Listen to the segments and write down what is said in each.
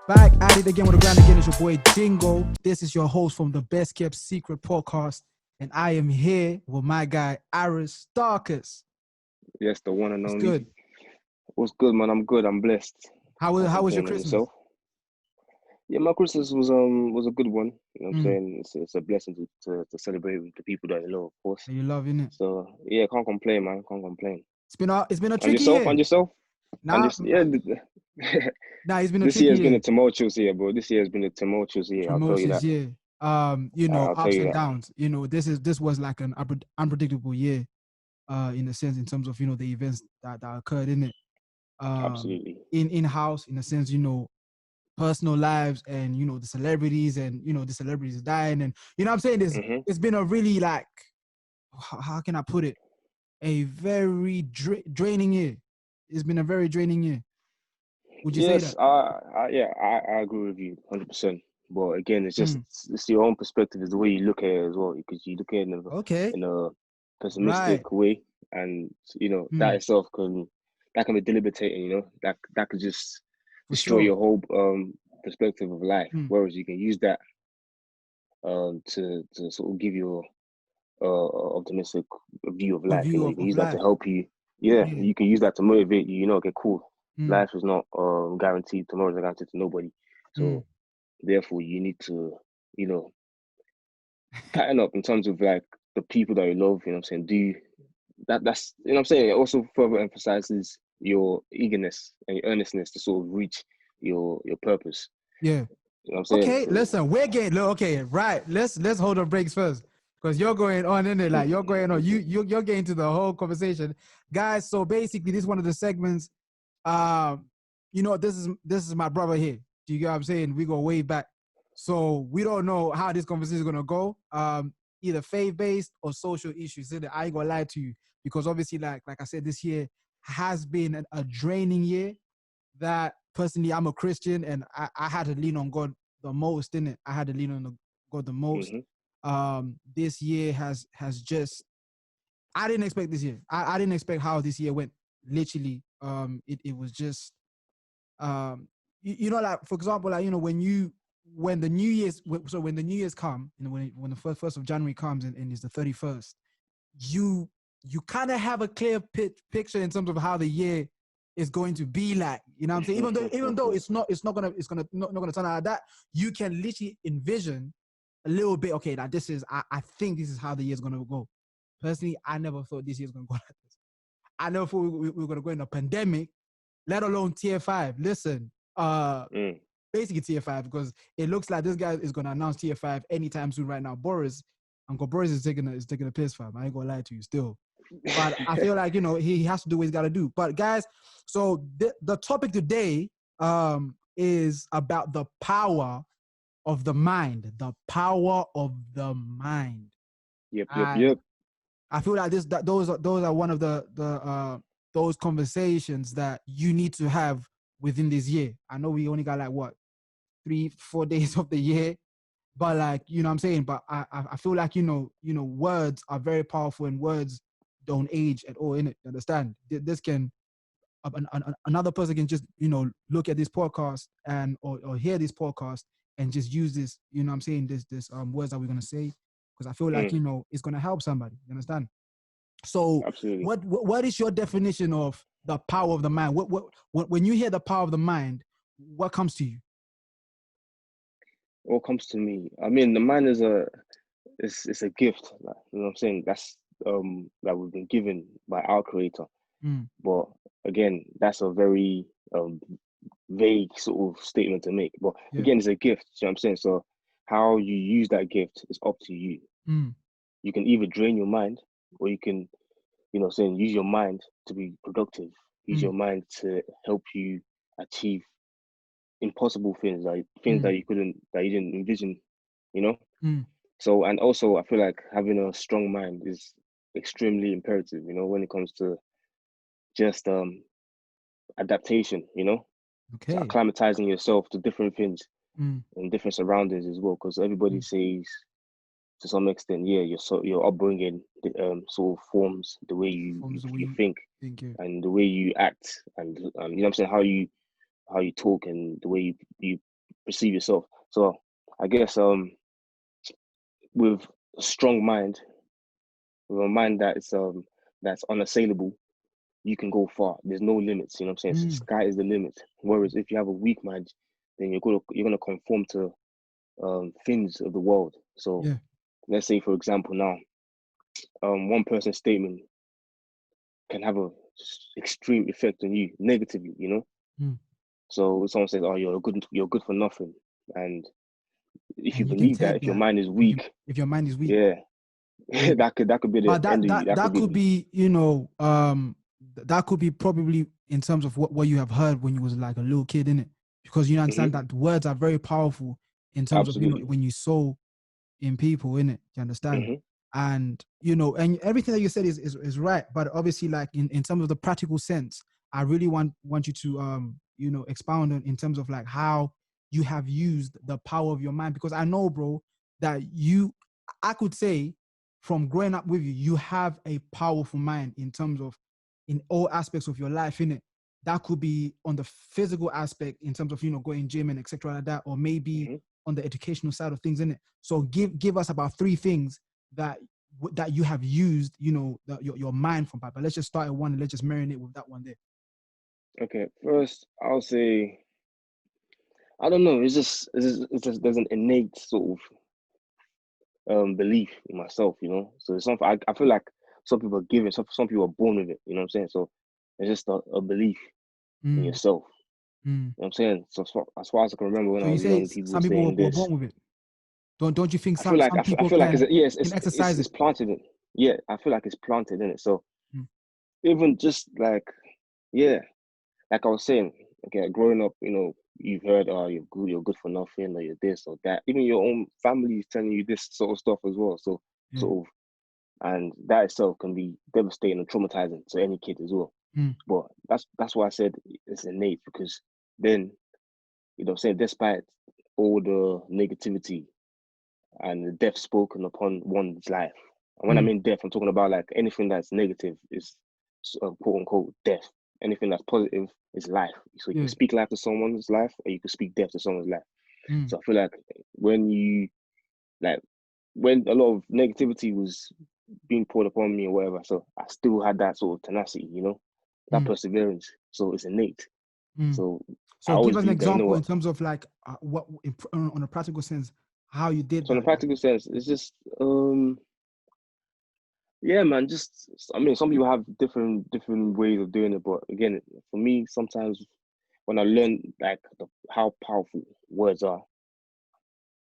Back at it again with a grind again. It's your boy Jingo. This is your host from the Best Kept Secret podcast, and I am here with my guy Aristarchus. Yes, the one and What's only. good? What's good, man? I'm good. I'm blessed. How Can't was your complain on Christmas? yourself. Yeah, my Christmas was a good one. You know what I'm Mm, saying? It's a blessing to celebrate with the people that you love, of course. you loving it? So yeah, can't complain, man. Can't complain. It's been a And tricky yourself? year. And yourself? And Nah, just yeah. nah, it's been a This year tricky has been a year. tumultuous year, bro. This year has been a tumultuous year. I'll tell you Tumultuous that. year. I'll tell Ups you and that. downs. This was like an unpredictable year. In a sense, in terms of the events that occurred in it. Absolutely. In house, in a sense, personal lives and the celebrities and the celebrities dying and what I'm saying is hmm it's been a really like how can I put it, a very draining year. It's been a very draining year. Would you say Yes, that? yeah, I agree with you 100%. But again, Mm, it's your own perspective, is the way you look at it as well, because you look at it okay, in a right. pessimistic way, and that Mm, itself can be debilitating. That could just for destroy sure. your whole perspective of life. Mm, Whereas you can use that to sort of give you optimistic view of a life. view You can of use that to life. help you. Yeah, Yeah. you can use that to motivate you. Okay, cool. Mm, Life is not guaranteed. Tomorrow's not guaranteed to nobody. mm. So therefore, you need to, you know, tighten up in terms of like the people that you love. You know what I'm saying? That's what I'm saying. It also further emphasizes your eagerness and your earnestness to sort of reach your purpose. Yeah. You know what I'm saying? Okay, So listen, we're getting okay, right. Let's hold our breaks first. Because you're going on in it, like you're going on, you're getting to the whole conversation. Guys, so basically this is one of the segments. Um, this is my brother here. Do you get what I'm saying? We go way back. So we don't know how this conversation is gonna go. Either faith-based or social issues. So I ain't gonna lie to you. Because obviously, like I said, this year has been a draining year that personally I'm a Christian and I had to lean on God the most in it. I had to lean on God the most. hmm This year has just I didn't expect this year. I didn't expect how this year went. Literally, it was just like for example, like when the New Year's when the New Year's come, when the first of January comes and is the 31st, you you kind of have a clear picture in terms of how the year is going to be like. You know what I'm saying? Even though it's not gonna turn out like that, you can literally envision a little bit. Okay, that this is I think this is how the year's gonna go. Personally, I never thought this year's gonna go like this. I never thought we were gonna go in a pandemic, let alone tier five. Listen, mm. basically tier five because it looks like this guy is gonna announce tier five anytime soon. Right now, Uncle Boris is taking a piss, fam. I ain't gonna lie to you, still. But I feel like he has to do what he's got to do. But guys, so the topic today is about the power of the mind. The power of the mind. Yep, yep, And yep. I feel like those are one of the those conversations that you need to have within this year. I know we only got like what 3-4 days of the year, but like what I'm saying. But I feel like words are very powerful and words don't age at all. In it, you understand? This can another person can just look at this podcast and or hear this podcast and just use this. You know what I'm saying? This words that we're gonna say because I feel like Mm, it's gonna help somebody. You understand? So absolutely. what is your definition of the power of the mind? What when you hear the power of the mind, what comes to you? What comes to me? I mean, the mind is it's a gift. Like, you know what I'm saying? That's that we've been given by our creator. Mm, But again, that's a very vague sort of statement to make. But yeah. again, it's a gift. You know what I'm saying? So how you use that gift is up to you. Mm, You can either drain your mind, or you can, saying use your mind to be productive. Use mm, your mind to help you achieve impossible things, like things mm, that you didn't envision. You know. mm, So, and also, I feel like having a strong mind is extremely imperative. When it comes to just adaptation. So okay. acclimatizing yourself to different things Mm, and different surroundings as well, because everybody mm, says to some extent, yeah, your upbringing sort of forms the way forms the way you you think think. Yeah. and the way you act, and you know what I'm saying, how you talk and the way you perceive yourself. So I guess with a strong mind, with a mind that's unassailable, you can go far. There's no limits, you know what I'm saying? Sky is the limit. Whereas if you have a weak mind, then you're gonna conform to things of the world. So Yeah. let's say, for example, now one person's statement can have a extreme effect on you negatively, you know. So someone says, "Oh, you're good for nothing," and if you And you can believe that, take if your that mind is weak, if your mind is weak. yeah, Yeah. that could be the But end of you. That that could be could the, be, you know, that could be probably in terms of what you have heard when you was like a little kid, innit? Because you understand that words are very powerful in terms of, you know, absolutely. when you sow in people, innit? You understand? hmm And you know, and everything that you said is right. But obviously, like in terms of the practical sense, I really want you to you know, expound on in terms of like how you have used the power of your mind. Because I know, bro, that I could say from growing up with you, you have a powerful mind in terms of in all aspects of your life, innit? That could be on the physical aspect in terms of, you know, going gym and etc. like that, or maybe hmm on the educational side of things, innit? So give us about 3 things that that you have used, you know, your mind from. But let's just start at one and let's just marinate with that one there. Okay, first I'll say I don't know. It's just there's an innate sort of belief in myself, you know. So it's something I feel like some people are given, some people are born with it. You know what I'm saying? So it's just a belief in Mm, yourself. mm. You know what I'm saying? So as far as I can remember when So I you was say young, people were some people saying were this. born with it. Don't you think I feel like some I people feel like can it's exercise it? planted in. Yeah, I feel like it's planted in it. So Mm, even just like yeah, like I was saying, okay, growing up, you know, you've heard, oh, you're good for nothing, or you're this or that. Even your own family is telling you this sort of stuff as well. So yeah. sort of, and that itself can be devastating and traumatizing to any kid as well. Mm, But that's why I said it's innate because then, you know, what I'm saying despite all the negativity and the death spoken upon one's life. And when I mm, mean death, I'm talking about like anything that's negative is quote unquote death. Anything that's positive is life. So you can yeah. speak life to someone's life or you can speak death to someone's life. Mm, So I feel like when you like when a lot of negativity was being poured upon me or whatever, so I still had that sort of tenacity, you know, that mm, perseverance. So it's innate. mm. So I So give always us an believe that, you know example in what? terms of like what on a practical sense how you did So in a that. Like, practical sense, it's just yeah, man. Just I mean, some people have different ways of doing it, but again, for me, sometimes when I learn like how powerful words are,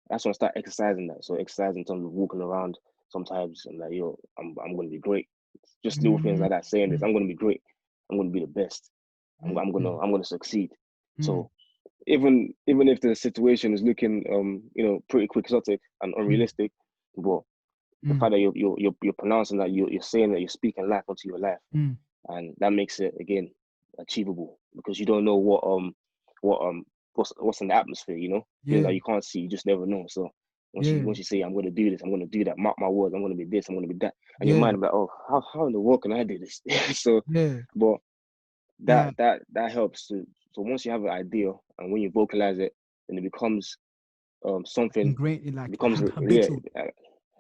that's when I start exercising that. So exercise in terms of walking around. Sometimes I'm like, yo, I'm gonna be great. Just little things mm, like that. Saying this, mm, I'm gonna be great. I'm gonna be the best. mm, I'm gonna succeed. mm, So even if the situation is looking you know pretty quixotic and mm, unrealistic, but the mm, fact that you're pronouncing that you're saying that you're speaking life onto your life, mm. and that makes it again achievable because you don't know what what's in the atmosphere, you know, things Yeah, that you can't see, you just never know. So yeah, once you say I'm gonna do this, I'm gonna do that, mark my words, I'm gonna be this, I'm gonna be that, and your yeah, mind is like, oh, how in the world can I do this? So, yeah. but Nah, that helps to so once you have an idea and when you vocalize it, then it becomes something ingrained in it like becomes yeah habitual.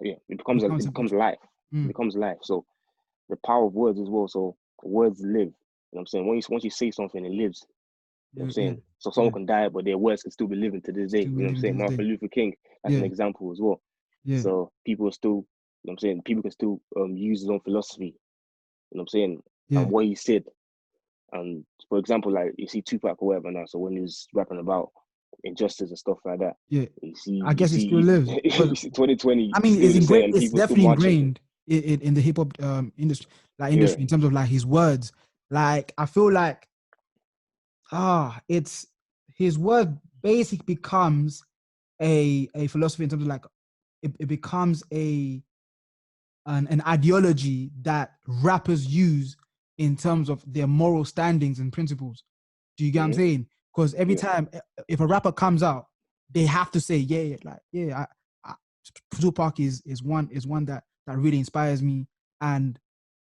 yeah Becomes it becomes habitual. life. It Mm, becomes life. So the power of words as well. So words live. You know what I'm saying? Once you say something, it lives. You know what I'm yeah, yeah, saying? So yeah. someone can die, but their words can still be living to this day. Still You know what I'm living to saying? this day. Martin Luther King, that's an Yeah, example as well. yeah, So people are still, you know what I'm saying? People can still use his own philosophy. You know what I'm saying? yeah. And what he said. And for example, like you see Tupac or whatever now. So when he was rapping about injustice and stuff like that, Yeah, I you guess it still see, lives because you see 2020 I mean still it's the same, ingrained. and It's people still definitely marching. ingrained in the hip hop industry, like Yeah. industry in terms of like his words. Like I feel like it's his word basic becomes a philosophy in terms of like it becomes an ideology that rappers use in terms of their moral standings and principles. Do you get what I'm hmm saying? Because every Yeah. time if a rapper comes out, they have to say, yeah, like, yeah, Tupac is one that really inspires me. And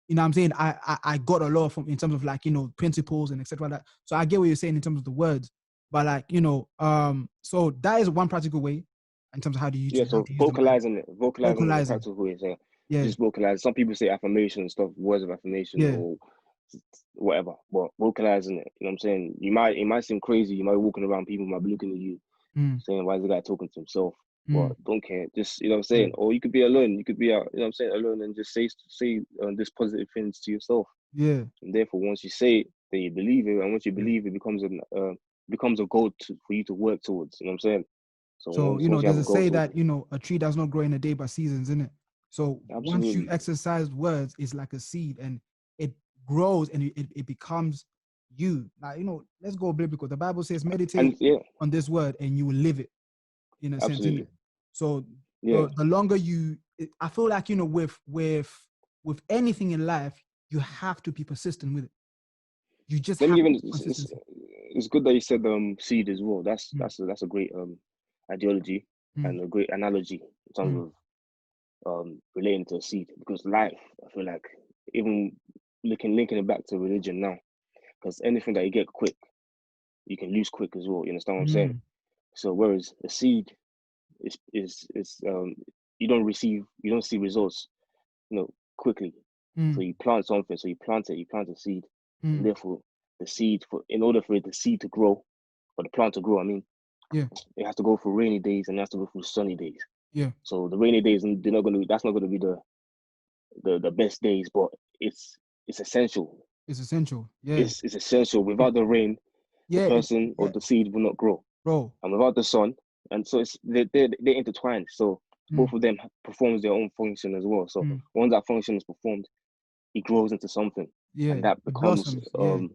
you know what I'm saying? I got a lot from in terms of like, you know, principles and etc. Like that. So I get what you're saying in terms of the words. But like, you know, so that is one practical way in terms of how to use Yeah, how so to use the mind. vocalizing is a Vocalizing. practical way. So Yeah, just vocalize. Some people say affirmation and stuff, words of affirmation yeah. or whatever. But vocalizing it, you know what I'm saying? It might seem crazy. You might be walking around, people might be looking at you, Mm, saying, why is the guy talking to himself? But mm, don't care. Just, you know what I'm yeah, saying? Or you could be alone. You could be out, you know what I'm saying, alone and just say this positive things to yourself. yeah, And therefore, once you say it, then you believe it. And once you yeah. believe it, becomes a goal for you to work towards. You know what I'm saying? So So, you know, once you there's have a a goal say towards that, it, you know, a tree does not grow in a day but seasons, isn't it? So once you absolutely. exercise words, it's like a seed and it grows and it becomes you. Now, you know, let's go biblical. The Bible says And meditate yeah, on this word and you will live it in a sense, in absolutely. it. So Yeah. the longer I feel like, you know, with anything in life, you have to be persistent with it. You just Let me have to even be consistency. it's good that you said seed as well. Mm, That's a great ideology mm, and a great analogy in terms mm, of relating to a seed because life, I feel like even linking it back to religion now, because anything that you get quick, you can lose quick as well. You understand what I'm saying? mm, So whereas a seed is you don't see results, quickly. So mm, you plant something, so you plant a seed, and mm. therefore the seed in order for the seed to grow, or the plant to grow, I mean, Yeah, it has to go through rainy days and it has to go through sunny days. yeah. So the rainy days, that's not gonna be the best days, but it's essential. It's essential. Yeah. It's essential. Without the rain, the Yeah, person or yeah, the seed will not grow, bro. and without the sun, and so they're intertwined. So Mm, both of them performs their own function as well. So mm. once that function is performed, it grows into something, Yeah, and that it becomes blossoms.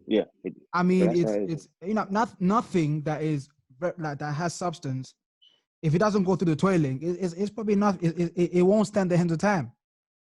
Yeah. yeah. I So mean, that's how it is. it's you know nothing that is like that has substance. If it doesn't go through the toiling, it's probably not. It won't stand the hand of time.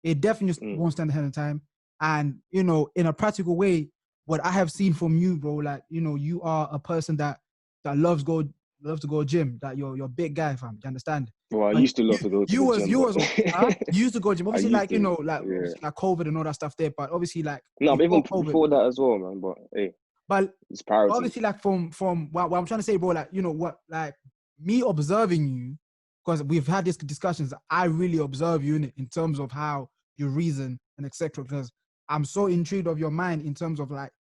It definitely Mm. won't stand the hand of time. And you know, in a practical way, what I have seen from you, bro, like you know, you are a person that loves to go gym. That you're a big guy, fam. You understand? Well, I But used to love to go to the gym, you but was huh? You used to go gym. I Obviously, used like you to, know, like yeah. obviously like COVID and all that stuff there. But obviously, like No, but before even COVID, before that as well, man. But hey, but it's priorities. obviously, like from what I'm trying to say, bro, like you know what, like me observing you, because we've had these discussions. I really observe you in terms of how you reason and etc. Because I'm so intrigued of your mind in terms of like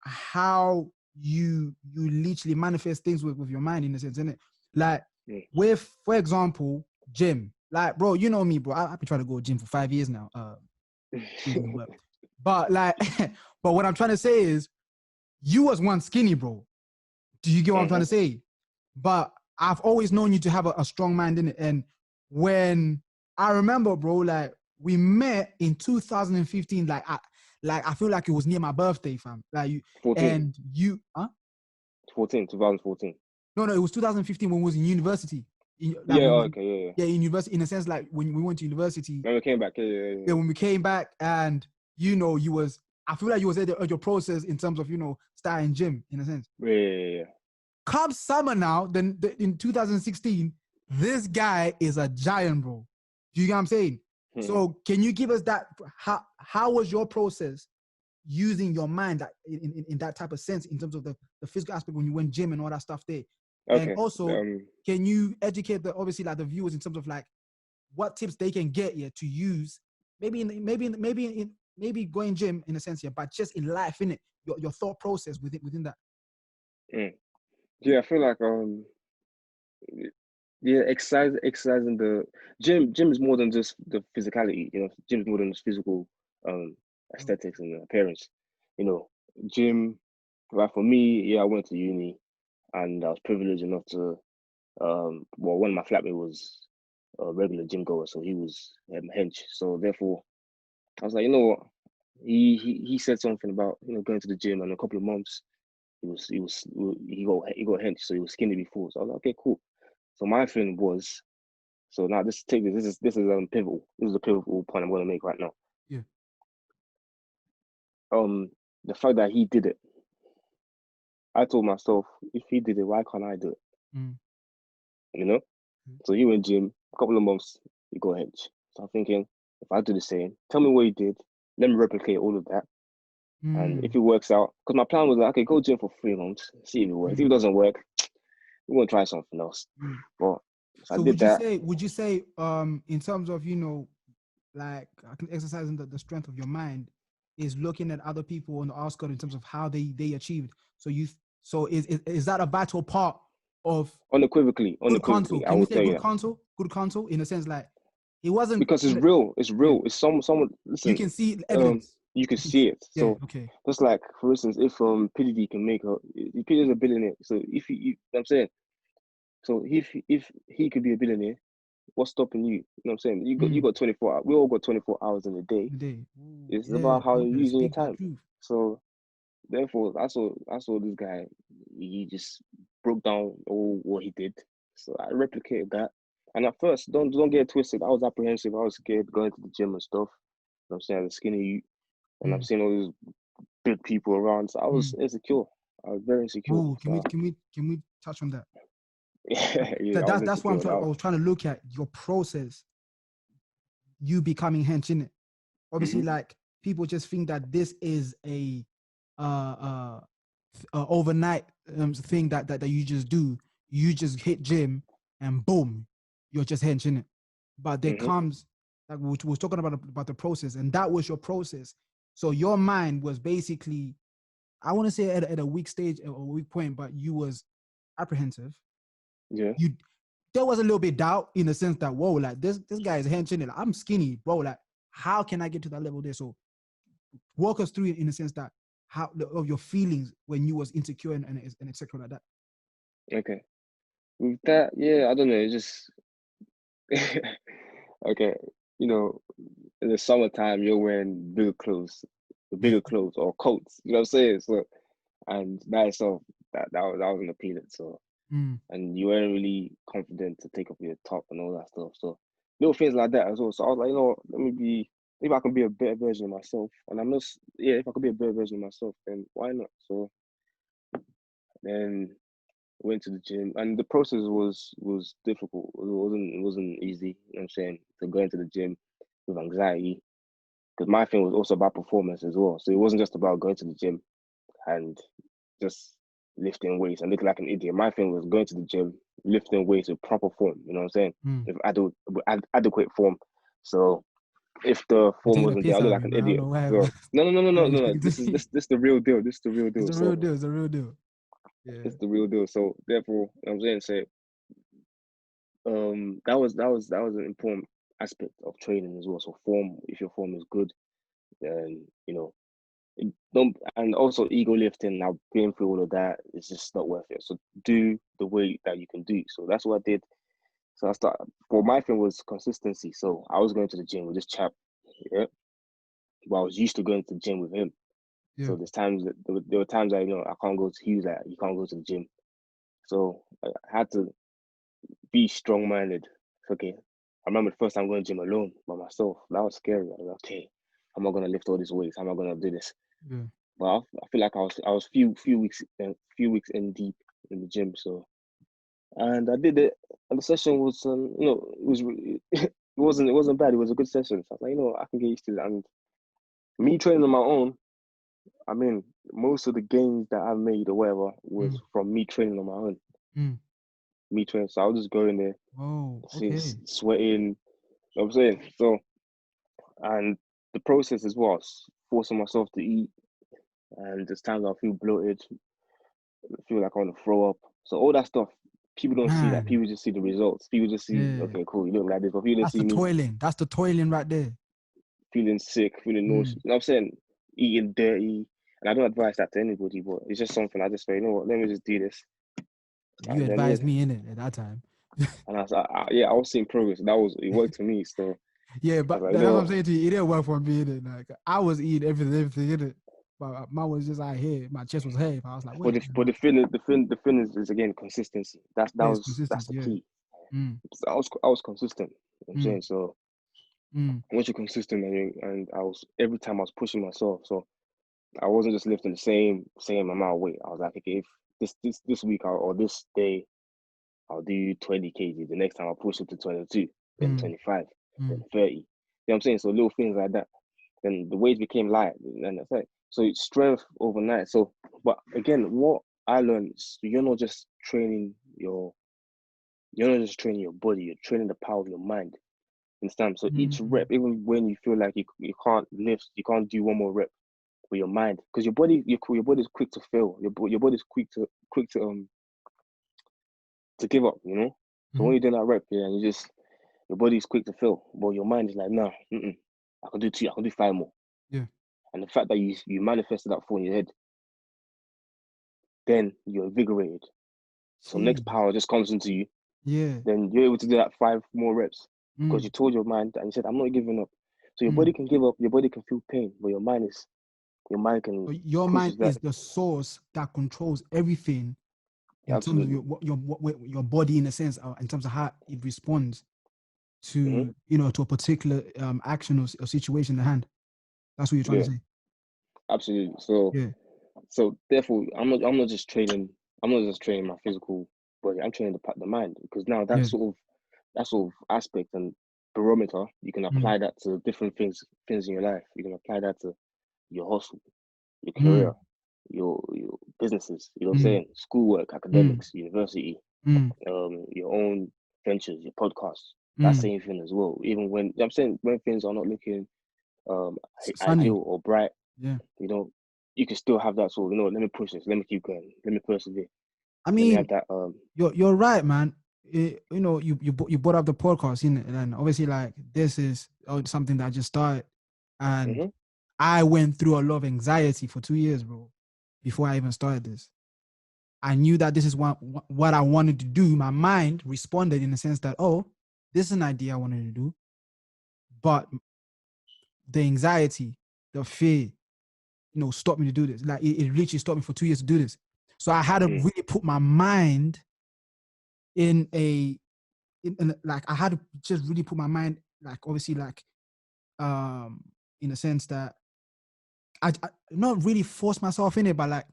how you literally manifest things with your mind in a sense, innit? Like Mm. with, for example, gym. Like, bro, you know me, bro. I've been trying to go to gym for 5 years now. But like, but what I'm trying to say is, you was once skinny, bro. Do you get what I'm trying to say? But I've always known you to have a strong mind in it. And when I remember, bro, like we met in 2015, like I feel like it was near my birthday, fam. Like you 14, and you, huh? 2014. No, it was 2015 when we was in university. Like Yeah, when we was, okay, yeah. yeah, in university, in a sense, like when we went to university, When we came back, yeah, when we came back, and you know, I feel like you was at your process in terms of, you know, starting gym in a sense. yeah. Come summer now, then in 2016, this guy is a giant, bro. Do you get what I'm saying? Hmm. So can you give us that? How was your process using your mind that in that type of sense in terms of the physical aspect when you went gym and all that stuff there? And Okay. also, can you educate obviously like the viewers in terms of like what tips they can get here to use maybe going gym in a sense here, but just in life, in it, your thought process within that. Yeah, I feel like yeah, exercising the gym is more than just the physicality, gym is more than just physical um aesthetics and appearance. You know, gym, like for me, yeah, I went to uni and I was privileged enough to well, one of my flatmates was a regular gym goer, so he was hench. So therefore I was like, you know what? He said something about, going to the gym, and in a couple of months he got hench, so he was skinny before. So I was like, okay, cool. So my thing was, so now this is pivotal. This is a pivotal point I'm going to make right now. Yeah. The fact that he did it, I told myself, if he did it, why can't I do it? Mm. You know. Mm. So he went gym, a couple of months, he got hench. So I'm thinking, if I do the same, tell me what he did. Let me replicate all of that. And if it works out, because my plan was like, okay, go gym for 3 months, see if it works. If it doesn't work, we're gonna try something else. But so I did that. Would you say in terms of, you know, like exercising the strength of your mind is looking at other people on the outskirts in terms of how they achieved? So is that a vital part of Unequivocally, good counsel? I Can we will say tell you good that. counsel? Good counsel in a sense, like it wasn't Because it's real. It's real. It's someone. you Listen, can see evidence. you can see it. Yeah, So okay. just like, for instance, if PDD can make PDD is a billionaire. So if you I'm saying, so if he could be a billionaire, what's stopping you? You know what I'm saying? You got 24 hours. We all got 24 hours in a day. It's about how you're using your time. So therefore, I saw this guy. He just broke down all what he did. So I replicated that. And at first, don't get it twisted. I was apprehensive. I was scared going to the gym and stuff. You know what I'm saying? I was skinny, and I'm seeing all these big people around. So I was insecure. I was very insecure. Ooh, can we touch on that? Yeah, That's what I was trying to look at your process. You becoming hench in it. Obviously, like people just think that this is a overnight thing that you just do. You just hit gym and boom, you're just hench in it. But there comes, like we was talking about the process, and that was your process. So your mind was basically, I want to say at a weak stage or a weak point, but you was apprehensive. Yeah. There was a little bit doubt in the sense that, whoa, like this guy is henching it. Like, I'm skinny, bro. Like, how can I get to that level there? So walk us through it in the sense that how of your feelings when you was insecure and etc. like that. Okay. With that, yeah, I don't know. It's just okay. You know, in the summertime, you're wearing bigger clothes or coats. You know what I'm saying? So, and that itself, that wasn't appealing. So, and you weren't really confident to take off your top and all that stuff. So, little things like that as well. So I was like, you know, maybe I can be a better version of myself. And I'm not, yeah, if I could be a better version of myself, then why not? So then went to the gym, and the process was difficult. It wasn't easy. You know what I'm saying, to go into the gym with anxiety, because my thing was also about performance as well. So it wasn't just about going to the gym and just lifting weights and looking like an idiot. My thing was going to the gym, lifting weights with proper form. You know what I'm saying? With adequate form. So if the form wasn't there, I look like an idiot. So no. This is the real deal. This is the real deal. It's the real deal. Yeah. It's the real deal. So therefore, you know what I'm saying, say, that was an important aspect of training as well. So form, if your form is good, then you know, don't, and also ego lifting. Now going through all of that, it's just not worth it. So do the weight that you can do. So that's what I did. So I started. Well, my thing was consistency. So I was going to the gym with this chap, yeah, but I was used to going to the gym with him. Yeah. So there's times that there were times I I can't go to Hughes, like you can't go to the gym. So I had to be strong-minded. Okay. I remember the first time going to gym alone by myself. That was scary. I was like, okay, how am I gonna lift all these weights? How am I gonna do this? Yeah. But I feel like I was few weeks in deep in the gym. So, and I did it, and the session was it wasn't bad. It was a good session. So I was like, I can get used to it. And me training on my own, I mean, most of the gains that I made or whatever was from me training on my own. Me training. So I'll just go in there, sweating. You know what I'm saying? So, and the process as well, forcing myself to eat, and there's times I feel bloated, feel like I want to throw up. So all that stuff, people don't see that. People just see the results. People just see, okay, cool, you look like this, but people don't see me. That's the toiling right there. Feeling sick, feeling nauseous. You know what I'm saying? Eating dirty. And I don't advise that to anybody, but it's just something I just say, you know what, let me just do this. You advised me in it at that time. And I was like, I was seeing progress. It worked for me. So yeah, but like, that's what I'm saying to you. It didn't work for me in it. Like I was eating everything in it. But mine was just here. My chest was heavy. I was like, wait. But the thing is again consistency. That's the key. So I was consistent. You know what I'm saying, so once you're consistent, and I was, every time I was pushing myself, so I wasn't just lifting the same amount of weight. I was like, okay, if this week or this day I'll do 20 kg, the next time I'll push it to 22, then 25, then 30. You know what I'm saying? So little things like that. Then the weight became light, and that's it. So it's strength overnight. So, but again, what I learned is you're not just training your body, you're training the power of your mind. Understand? So each rep, even when you feel like you can't lift, you can't do one more rep with your mind, because your body's quick to fail. Your body's quick to give up. So when you're doing that rep, yeah, and your body's quick to fail, but your mind is like, nah, I can do 2, I can do 5 more. Yeah. And the fact that you manifested that thought in your head, then you're invigorated. So next Jeez. power just comes into you. Yeah. Then you're able to do that 5 more reps because you told your mind and you said, I'm not giving up. So your body can give up, your body can feel pain, but your mind can So your mind pushes that. is the source that controls everything in terms of Absolutely. your body, in a sense, in terms of how it responds to to a particular action or situation at hand. That's what you're trying Yeah, to say. absolutely. So Yeah. therefore, I'm not just training my physical body. I'm training the mind, because now Yeah. that sort of aspect and barometer, you can Mm. apply that to different things in your life. You can apply that to your hustle, your Mm. career, your businesses. You know what I'm Mm. saying? Schoolwork, Mm. academics, university, Mm. your own ventures, your podcasts. That Mm. same thing as well. Even when I'm saying when things are not looking Sunny. ideal or bright, Yeah. you can still have that sort of, let me push this, let me keep going, let me persevere, I let me have mean, that. you're right, man. You brought up the podcast, and obviously, like, this is something that I just started, and Mhm. I went through a lot of anxiety for 2 years, bro, before I even started this. I knew that this is what I wanted to do. My mind responded in the sense that, oh, this is an idea I wanted to do, but the anxiety, the fear, stopped me to do this. Like, it literally stopped me for 2 years to do this. So I had to Mm. really put my mind in like, I had to just really put my mind, like, obviously, like, in a sense that I not really force myself in it, but like,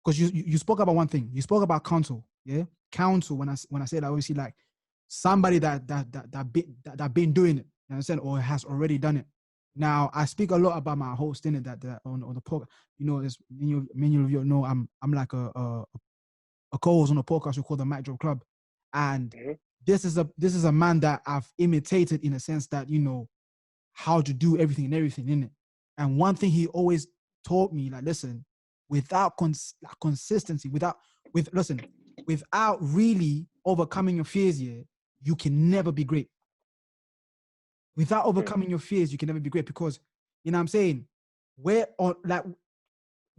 because you spoke about one thing. You spoke about counsel, yeah, counsel. When I said, obviously, like, somebody that been doing it, you understand, or has already done it. Now I speak a lot about my host in it, that on the podcast. As many of you know, I'm like a co-host on a podcast we call the Mic Drop Club, and Mhm. this is a man that I've imitated, in a sense that, how to do everything and everything in it. And one thing he always taught me, like, listen, without consistency, without really overcoming your fears, yeah, you can never be great. Without Mm. overcoming your fears, you can never be great, because, what I'm saying, where on like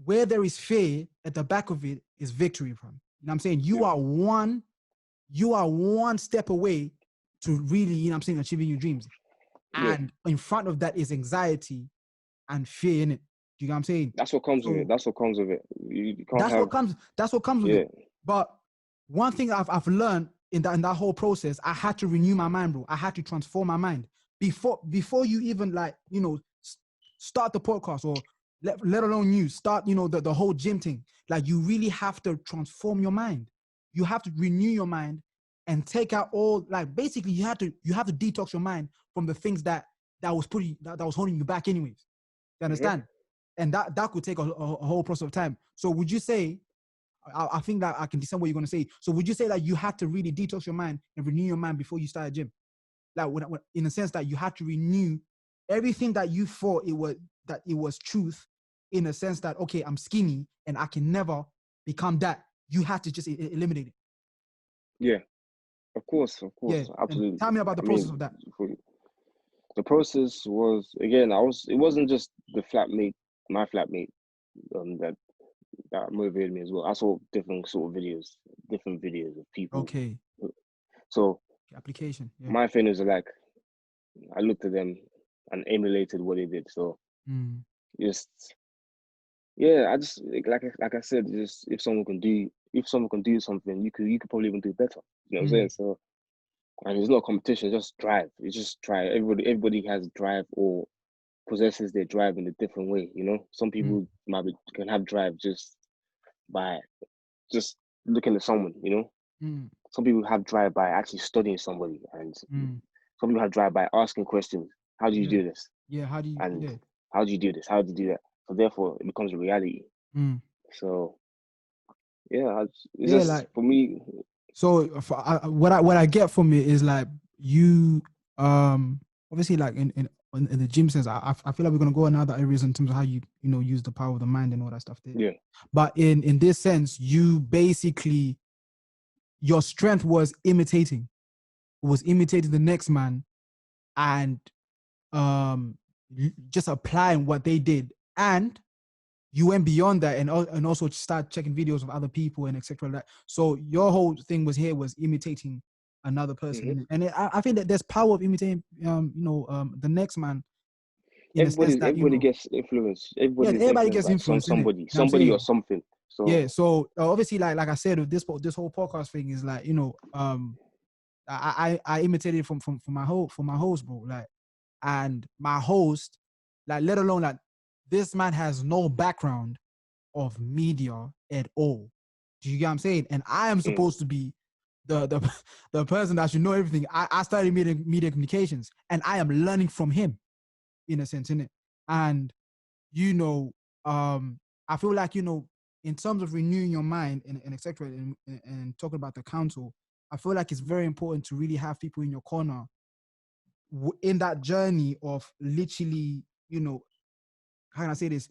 where there is fear, at the back of it is victory, from. What I'm saying? Yeah. You are one step away to really, I'm saying, achieving your dreams. Yeah. And in front of that is anxiety and fear in it. Do you know what I'm saying? That's what comes with it. So That's what comes with it. You can't that's have. what comes. That's what comes with Yeah. it. But one thing I've learned in that whole process, I had to renew my mind, bro. I had to transform my mind before you even, like, start the podcast, or let alone you start, the whole gym thing. Like, you really have to transform your mind. You have to renew your mind and take out all, like, basically you have to detox your mind from the things that was holding you back anyways. You Mhm. understand? And that could take a whole process of time. So would you say, I think that I can understand what you're going to say. So would you say that you had to really detox your mind and renew your mind before you start a gym? Like, in the sense that you had to renew everything that you thought it was truth, in a sense that, okay, I'm skinny and I can never become that. You had to just eliminate it. Yeah. Of Yeah. course, And absolutely. tell me about the I process mean, of that. for- the process was, again, it wasn't just my flatmate, that motivated me as well. I saw different videos of people. Okay. So Application. Yeah. my thing is, like, I looked at them and emulated what they did. So Mm. just, yeah, I just, like I said, just if someone can do something, you could probably even do better. You know what I'm saying? Mm. So, and it's not competition, just drive. It's just try. Everybody has drive, or possesses their drive in a different way. Some Mm. people can have drive just by just looking at someone. Mm. Some people have drive by actually studying somebody, and Mm. some people have drive by asking questions. How do you Yeah. do this? Yeah. How do you? And Yeah. how do you do this? How do you do that? so therefore it becomes a reality. Mm. So yeah, it's Yeah, just like, for me. so what I get from it is like you obviously like in the gym sense, I feel like we're gonna go in other areas in terms of how you know use the power of the mind and all that stuff there. Yeah. But in this sense, you basically, your strength was imitating the next man, and just applying what they did, and you went beyond that, and also start checking videos of other people and etc. Like that. So your whole thing was imitating another person, Hmm. innit? And I think that there's power of imitating the next man, in a sense that, Everybody gets influenced. yeah, Everybody's everybody influenced gets by influenced in it. You know what I'm somebody or saying? something. So Yeah. So obviously, like I said, this whole podcast thing is like, I imitated from my host, bro. Like, and my host, like, let alone like, this man has no background of media at all. Do you get what I'm saying? And I am supposed to be the the person that should know everything. I studied media communications, and I am learning from him, in a sense, innit? And you know, I feel like, in terms of renewing your mind and etc. And talking about the council, I feel like it's very important to really have people in your corner in that journey of literally, how can I say this?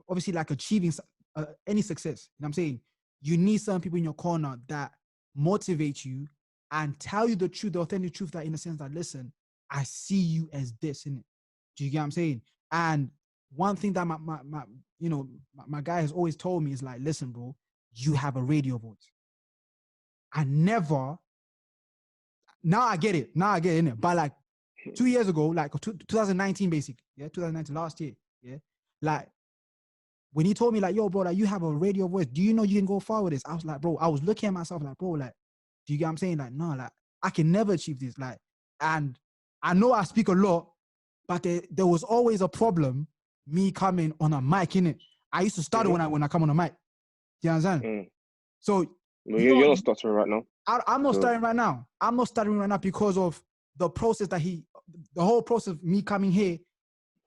Obviously, like, achieving any success. You know what I'm saying? You need some people in your corner that motivate you and tell you the truth, the authentic truth, that, in the sense that, listen, I see you as this, innit? Do you get what I'm saying? And one thing that my guy has always told me is like, listen, bro, you have a radio voice. I never, now I get it. Now I get it, innit? But like 2 years ago, like 2019, basically, yeah, 2019, last year, yeah, like, when he told me, like, yo, bro, like, you have a radio voice, do you know you can go far with this? I was like, bro, I was looking at myself like, bro, like, do you get what I'm saying? Like, no, like, I can never achieve this. Like, and I know I speak a lot, but there was always a problem me coming on a mic, innit? I used to stutter when I come on a mic. Do you understand? So no, you're not stuttering right now. I'm not stuttering right now. I'm not stuttering right now because of the process that the whole process of me coming here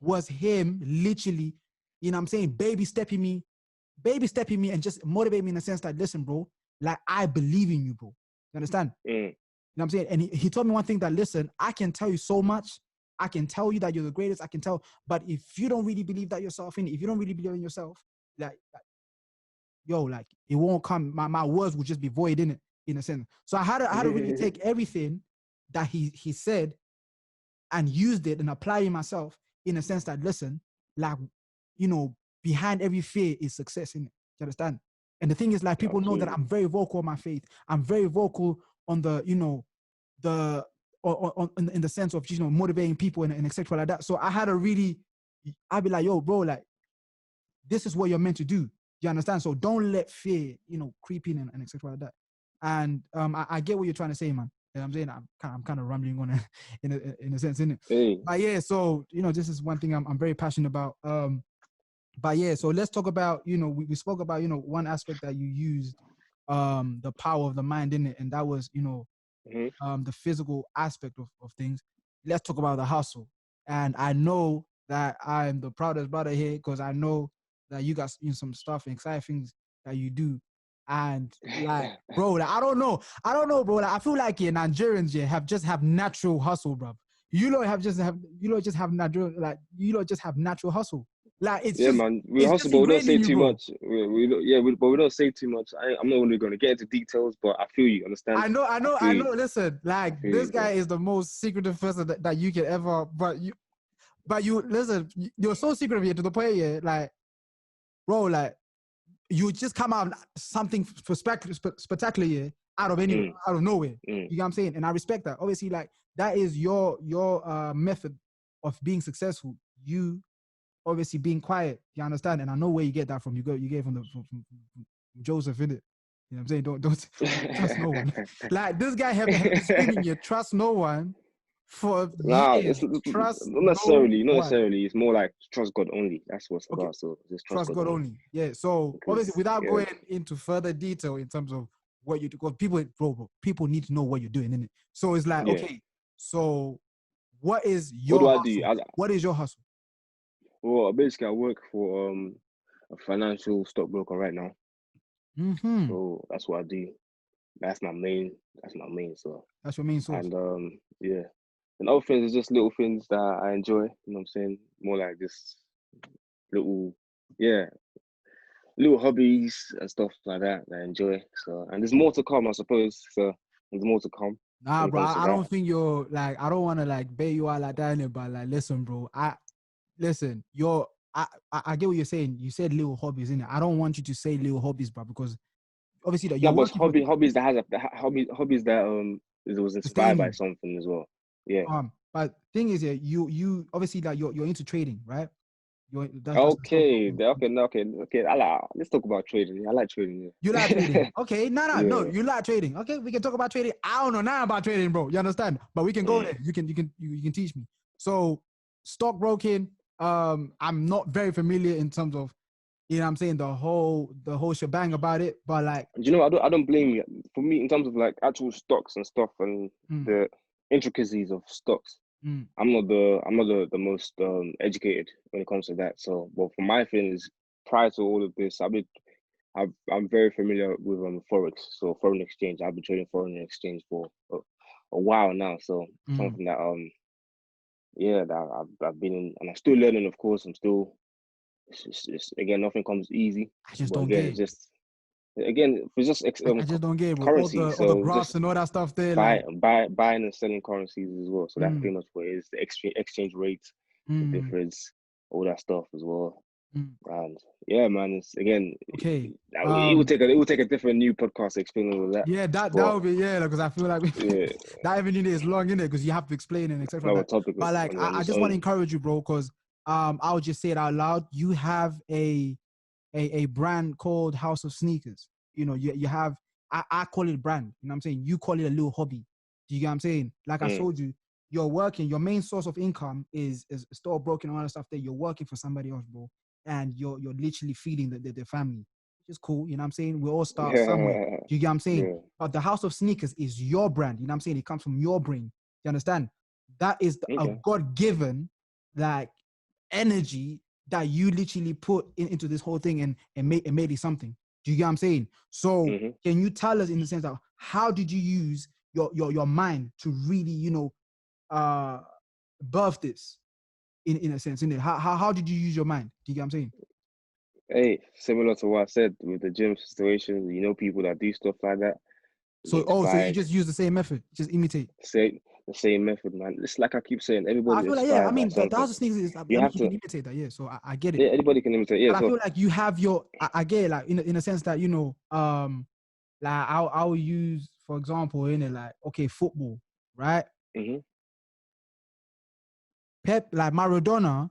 was him literally, you know what I'm saying, baby stepping me and just motivate me in the sense that, listen, bro, like, I believe in you, bro. You understand? You know what I'm saying? And he told me one thing, that, listen, I can tell you so much. I can tell you that you're the greatest. I can tell, but if you don't really believe that yourself, if you don't really believe in yourself, like yo, like, it won't come. My words will just be void in it, in a sense. So I had to really take everything that he said and used it and apply it myself, in a sense that, listen, like, behind every fear is success, in it. You understand? And the thing is, like, people know that I'm very vocal on my faith. I'm very vocal on the, in the sense of, motivating people and etc. like that. So I had to really, I'd be like, yo, bro, like, this is what you're meant to do. You understand? So don't let fear, creep in and etc. like that. And I get what you're trying to say, man. You know what I'm saying, I'm kind of rambling on in a sense, innit? Hey. But yeah, so this is one thing I'm very passionate about. But yeah, so let's talk about, we spoke about, one aspect that you used, the power of the mind in it, and that was, the physical aspect of things. Let's talk about the hustle. And I know that I'm the proudest brother here, because I know that you got, some stuff and exciting things that you do. And like, bro, like, I don't know, bro. Like, I feel like, Nigerians have natural hustle, bro. You lot just have natural, like, just have natural hustle. Like, Man, we it's hustle, just but we don't ingrained in say you, too bro. much. But we don't say too much. I'm not really going to get into details, but I feel you. Understand? I know. Listen, I like, feel this you, guy bro. is the most secretive person that you can ever. But you listen. You're so secretive here to the point, yeah. Like, bro, like, you just come out something spectacular, yeah, out of nowhere. You get what I'm saying? And I respect that. Obviously, like, that is your method of being successful. You obviously being quiet. You understand? And I know where you get that from. You get it from from Joseph, innit? You know what I'm saying? Don't trust no one. Like, this guy have been screaming, you trust no one for Nah, years. it's not Trust no necessarily. Not one. necessarily. It's more like trust God only. That's what it's Okay, about. So just trust trust God God only. only. Yeah. So obviously, Because without going into further detail in terms of what you do, because people need to know what you're doing, innit? So it's like, yeah. okay, so what is What do your I do? hustle? What is your hustle? Well, basically, I work for a financial stockbroker right now, Mm-hmm. so that's what I do. That's my main. That's my main. So, That's your main source. and yeah, and other things is just little things that I enjoy. You know what I'm saying? More like just little, yeah, little hobbies and stuff like that I enjoy. So, and there's more to come, I suppose. So, there's more to come Nah, when it bro, comes to I that. don't think you're like, I don't want to like bait you out like that, innit, but like, listen, bro, listen, I get what you're saying. You said little hobbies, innit? I don't want you to say little hobbies, bro, because obviously that No, you're but it's working for hobbies that has hobbies that it was sustain inspired by you. something as well. Yeah. But thing is, yeah, you obviously like you're into trading, right? That's the Okay. stockbroker. Okay. No. Okay. Okay. Let's talk about trading. I like trading. You like trading. Yeah. Okay, no, Yeah. you like trading. Okay, we can talk about trading. I don't know now about trading, bro. You understand? But we can go Mm. there. You can teach me. So stockbroking, I'm not very familiar in terms of, you know what I'm saying, the whole shebang about it. But like, Do you know? I don't blame you. For me, in terms of like actual stocks and stuff and mm, the intricacies of stocks, mm, I'm not the most educated when it comes to that. So, but for my things, prior to all of this, I'm very familiar with forex, so foreign exchange. I've been trading foreign exchange for a while now. So mm. something that yeah, that I've been in, and I'm still learning. Of course, I'm still. It's again, nothing comes easy, I just but don't again, get it's it. just again, it's just I just don't get it, bro. All currency. the So graphs just and all that stuff there, like, buying and selling currencies as well. So that's mm, pretty much what it is. The exchange rates, the mm, difference, all that stuff as well. mm. And yeah, man, it's again, Okay. it would take a different new podcast to explain all of that. Yeah, that But would be, yeah, because I feel like yeah, that even unit is long in it because you have to explain and etc. another That, topic but like, on I its just want to own. encourage you, bro, because I'll just say it out loud. You have a brand called House of Sneakers. You know, you have, I call it a brand. You know what I'm saying? You call it a little hobby. Do you get what I'm saying? Like I Mm. told you, you're working. Your main source of income is stockbroking and all that stuff. That you're working for somebody else, bro, and you're literally feeding the family, which is cool. You know what I'm saying? We all start somewhere. Do you get what I'm saying? Yeah. But the House of Sneakers is your brand. You know what I'm saying? It comes from your brain. You understand? That is a Okay. God given like energy that you literally put into this whole thing and made it something. Do you get what I'm saying? So Hmm. can you tell us in the sense of how did you use your mind to really, uh birth this in a sense, in it? How did you use your mind? Do you get what I'm saying? Hey, similar to what I said with the gym situation, people that do stuff like that, you get So you inspired. just use the same method, just imitate. Say the same method, man. It's like I keep saying, I everybody's feel like, yeah, I inspired by mean the something. house of sneakers is, You I mean have you to, can imitate that, yeah. So I get it. yeah, anybody can imitate. Yeah, But I so feel like you have I get it, like in a sense that, like I'll use, for example, in it, like, okay, football, right? hmm Pep, like Maradona,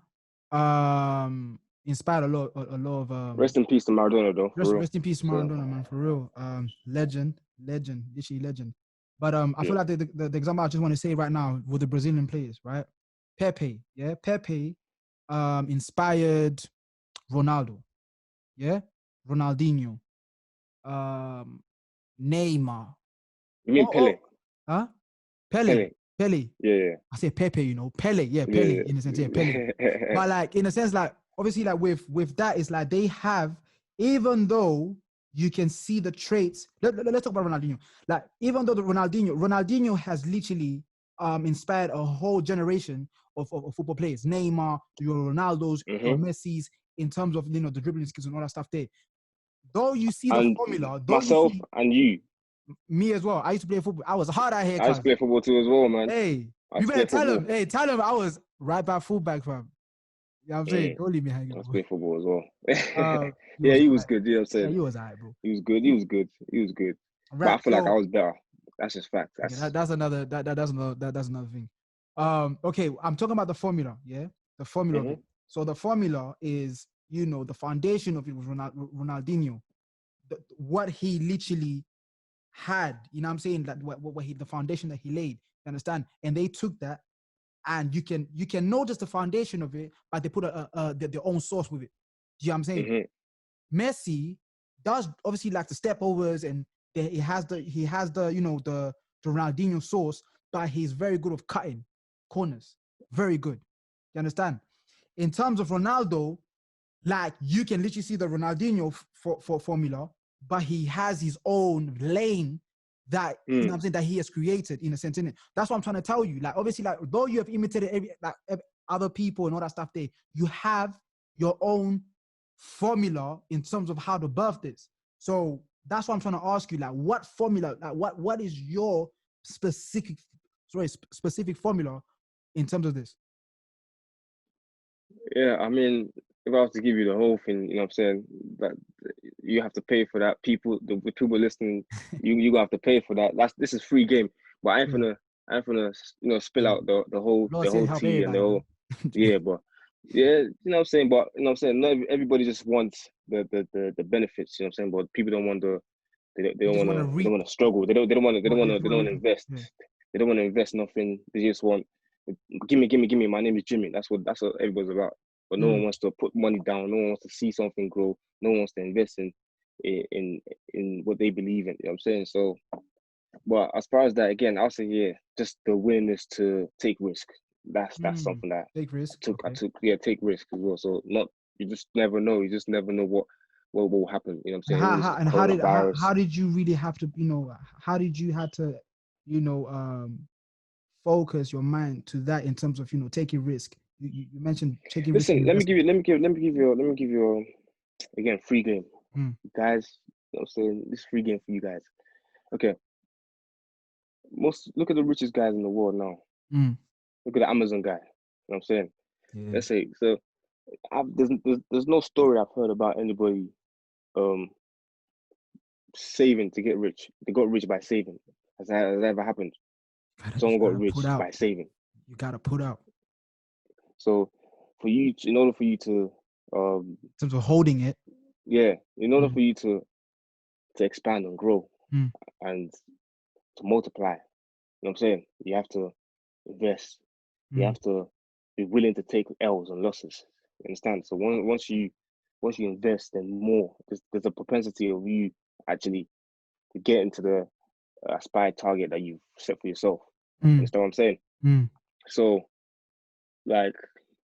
inspired a lot of rest in peace to Maradona, though, rest, for real. rest in peace So Maradona, man, for real. Legend, literally legend. But I yeah, feel like the example I just want to say right now with the Brazilian players, right? Pepe, yeah, Pepe, inspired Ronaldo, yeah, Ronaldinho, um, Neymar, you mean Pele? huh? Pele, Pele? Pele. Yeah, I say Pepe, Pele, yeah, Pele yeah, in a sense, yeah, Pele. yeah. But like in a sense, like obviously, like with that, it's like they have, even though you can see the traits. Let's talk about Ronaldinho. Like even though the Ronaldinho has literally inspired a whole generation of football players. Neymar, your Ronaldos, your hmm Messi's, in terms of the dribbling skills and all that stuff there. Though you see the And formula, though you myself see and you, me as well. I used to play football. I was hard out here, I used to cuz. play football too as well, man. Hey, I you used to better play tell him. football. Hey, tell him I was right back fullback, fam. You know what I'm saying? Mm, Don't leave me hanging, I used to bro. play football as well. You Yeah, was he was alright. good. You know what I'm Yeah, saying? you was alright, bro. He was good. He was good. He was good. But I Right. feel like I So was better. That's just fact. okay, That's that's another thing. Okay, I'm talking about the formula, yeah? The formula of hmm it. So the formula is, the foundation of it was Ronaldinho. What he literally had, you know what I'm saying? That what the foundation that he laid, you understand? And they took that, and you can notice the foundation of it, but they put their own sauce with it. Do you know what I'm saying? hmm Messi does obviously like the step overs, and he has the the Ronaldinho sauce, but he's very good of cutting corners. Very good. You understand? in terms of Ronaldo, like you can literally see the Ronaldinho for formula, but he has his own lane that you know what I'm saying that he has created in a sense. In it. That's what I'm trying to tell you. Like obviously, like though you have imitated other people and all that stuff, there you have your own formula in terms of how to birth this. So that's what I'm trying to ask you. Like, what formula? Like, what is your specific formula in terms of this? Yeah, I mean, if I was to give you the whole thing, you know what I'm saying, that you have to pay for that. The people listening, you gonna have to pay for that. This is free game. But I ain't gonna spill out the whole tea and the whole yeah, but yeah, you know what I'm saying. But you know what I'm saying, not everybody just wants the benefits, you know what I'm saying. But people don't want they don't want to struggle. They don't want to invest. Yeah. They don't want to invest nothing. They just want give me. My name is Jimmy. That's what everybody's about. But no one wants to put money down. No one wants to see something grow. No one wants to invest in what they believe in. You know what I'm saying? So, but as far as that, again, I'll say just the willingness to take risk. That's something that take risk. I took take risk as well. So you just never know. You just never know what will happen. You know what I'm saying? How did you really have to, how did you have to, focus your mind to that in terms of, taking risk? You mentioned taking risk. Listen, let me give you again, free game. Guys, you know what I'm saying? This free game for you guys. Okay. Look at the richest guys in the world now. Look at the Amazon guy. You know what I'm saying? Yeah. Let's say, so there's no story I've heard about anybody saving to get rich. They got rich by saving. Has that ever happened? Someone got rich by saving. You gotta put out. So in order for you to in terms of holding it. Yeah. In order for you to expand and grow and to multiply, you know what I'm saying? You have to invest. You have to be willing to take L's and losses. You understand? So once you invest, then more. There's a propensity of you actually to get into the aspired target that you've set for yourself. You understand what I'm saying? So, like,